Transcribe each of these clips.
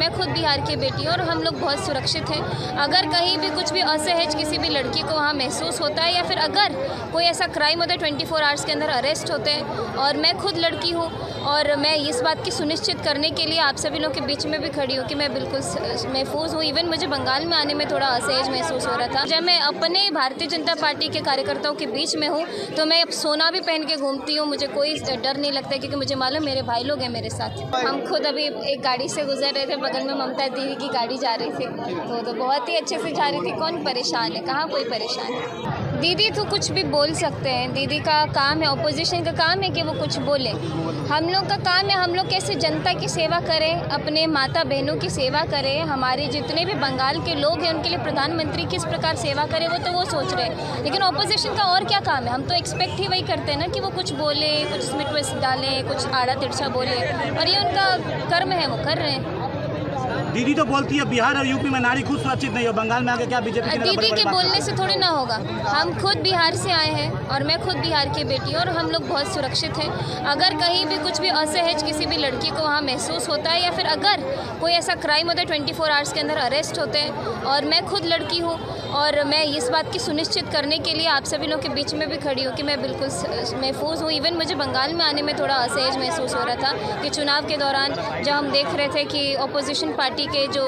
मैं खुद बिहार की बेटी हूँ और हम लोग बहुत सुरक्षित हैं। अगर कहीं भी कुछ भी असहज किसी भी लड़की को वहाँ महसूस होता है या फिर अगर कोई ऐसा क्राइम होता है 24 आवर्स के अंदर अरेस्ट होते हैं, और मैं खुद लड़की हूँ और मैं इस बात की सुनिश्चित करने के लिए आप सभी लोगों के बीच में भी खड़ी हूँ कि मैं बिल्कुल महफूज हूँ। इवन मुझे बंगाल में आने में थोड़ा असहज महसूस हो रहा था। जब मैं अपने भारतीय जनता पार्टी के कार्यकर्ताओं के बीच में हूँ तो मैं अब सोना भी पहन के घूमती हूँ, मुझे कोई डर नहीं लगता, क्योंकि मुझे मालूम मेरे भाई लोग हैं मेरे साथ। हम खुद अभी एक गाड़ी से गुजर रहे थे, बगल में ममता दीदी की गाड़ी जा रही थी तो बहुत ही अच्छे से जा रही थी। कौन परेशान है, कहाँ कोई परेशान है। दीदी तो कुछ भी बोल सकते हैं, दीदी का काम है, ऑपोजिशन का काम है कि वो कुछ बोले। हम लोग का काम है हम लोग कैसे जनता की सेवा करें, अपने माता बहनों की सेवा करें, हमारे जितने भी बंगाल के लोग हैं उनके लिए प्रधानमंत्री किस प्रकार सेवा करें वो तो वो सोच रहे हैं। लेकिन ऑपोजिशन का और क्या काम है, हम तो एक्सपेक्ट ही वही करते हैं ना कि वो कुछ बोले, कुछ इसमें ट्विस्ट डालें, कुछ आड़ा तिरछा बोले, और ये उनका कर्म है, वो कर रहे हैं। दीदी तो बोलती है बिहार और यूपी में नारी खुद सुरक्षित नहीं है, बंगाल में आके क्या बीजेपी दीदी के बोलने से थोड़ी ना होगा। हम खुद बिहार से आए हैं और मैं खुद बिहार की बेटी हूँ और हम लोग बहुत सुरक्षित हैं। अगर कहीं भी कुछ भी असहज किसी भी लड़की को वहाँ महसूस होता है या फिर अगर कोई ऐसा क्राइम होता है 24 आवर्स के अंदर अरेस्ट होते हैं, और मैं खुद लड़की हूँ और मैं इस बात की सुनिश्चित करने के लिए आप सभी लोगों के बीच में भी खड़ी हूँ कि मैं बिल्कुल महफूज हूँ। इवन मुझे बंगाल में आने में थोड़ा असहज महसूस हो रहा था कि चुनाव के दौरान जब हम देख रहे थे कि अपोजिशन पार्टी के जो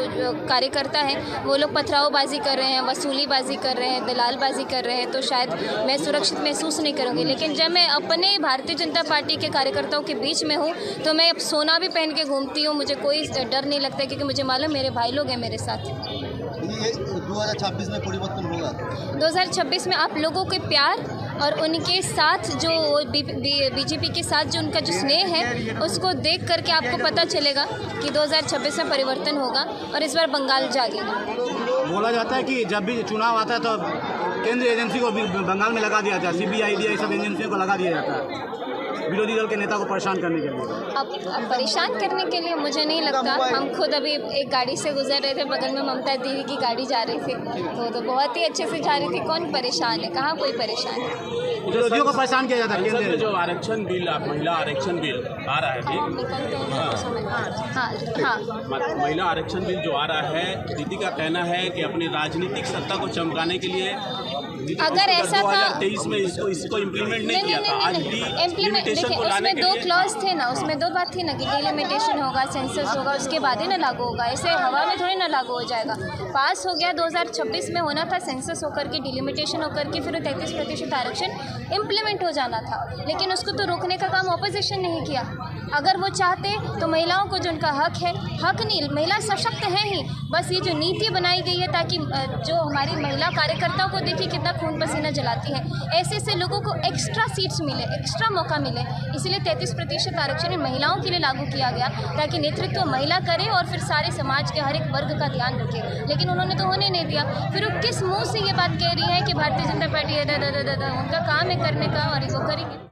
कार्यकर्ता हैं वो लोग पथरावबाजी कर रहे हैं, वसूलीबाजी कर रहे हैं, दलालबाजी कर रहे हैं, तो शायद मैं सुरक्षित महसूस नहीं करूँगी। लेकिन जब मैं अपने भारतीय जनता पार्टी के कार्यकर्ताओं के बीच में हूँ तो मैं अब सोना भी पहन के घूमती हूँ, मुझे कोई डर नहीं लगता, क्योंकि मुझे मालूम मेरे भाई लोग हैं मेरे साथ। ये 2026 में परिवर्तन होगा। 2026 में आप लोगों के प्यार और उनके साथ जो बीजेपी के साथ जो उनका जो स्नेह है उसको देख करके आपको पता चलेगा कि 2026 में परिवर्तन होगा और इस बार बंगाल जागेगा। बोला जाता है कि जब भी चुनाव आता है तो केंद्रीय एजेंसी को बंगाल में लगा दिया जाता है, CBI DI सब एजेंसियों को लगा दिया जाता है विरोधी दल के नेता को परेशान करने के लिए। अब परेशान करने के लिए मुझे नहीं लगता। हम खुद अभी एक गाड़ी से गुजर रहे थे, बगल में ममता दीदी की गाड़ी जा रही थी तो बहुत ही अच्छे से जा रही थी। कौन परेशान है, कहाँ कोई परेशान है। विरोधियों को परेशान किया जाता है। संसद में जो आरक्षण बिल, महिला आरक्षण बिल आ रहा है, महिला आरक्षण बिल जो आ रहा है, दीदी का कहना है कि अपनी राजनीतिक सत्ता को चमकाने के लिए अगर ऐसा था 2023 में इसको इम्प्लीमेंट नहीं किया था। आज भी देखिए उसमें 2 क्लॉज थे ना, उसमें 2 बात थी ना कि डिलिमिटेशन होगा, सेंसस होगा, उसके बाद ही ना लागू होगा। ऐसे हवा में थोड़ी ना लागू हो जाएगा। पास हो गया, 2026 में होना था, सेंसस होकर के डिलिमिटेशन होकर के फिर 33% आरक्षण इम्प्लीमेंट हो जाना था। लेकिन उसको तो रोकने का काम ऑपोजिशन नहीं किया। अगर वो चाहते तो महिलाओं को जो उनका हक है, हक नहीं, महिला सशक्त है ही, बस ये जो नीति बनाई गई है ताकि जो हमारी महिला कार्यकर्ताओं को देखिए कितना खून पसीना जलाती है, ऐसे ऐसे लोगों को एक्स्ट्रा सीट्स मिले, एक्स्ट्रा मौका मिले, इसलिए 33% आरक्षण महिलाओं के लिए लागू किया गया ताकि नेतृत्व महिला करे और फिर सारे समाज के हर एक वर्ग का ध्यान रखे। लेकिन उन्होंने तो होने नहीं दिया। फिर वो किस मुंह से ये बात कह रही है कि भारतीय जनता पार्टी उनका काम है करने का और वो करेगी।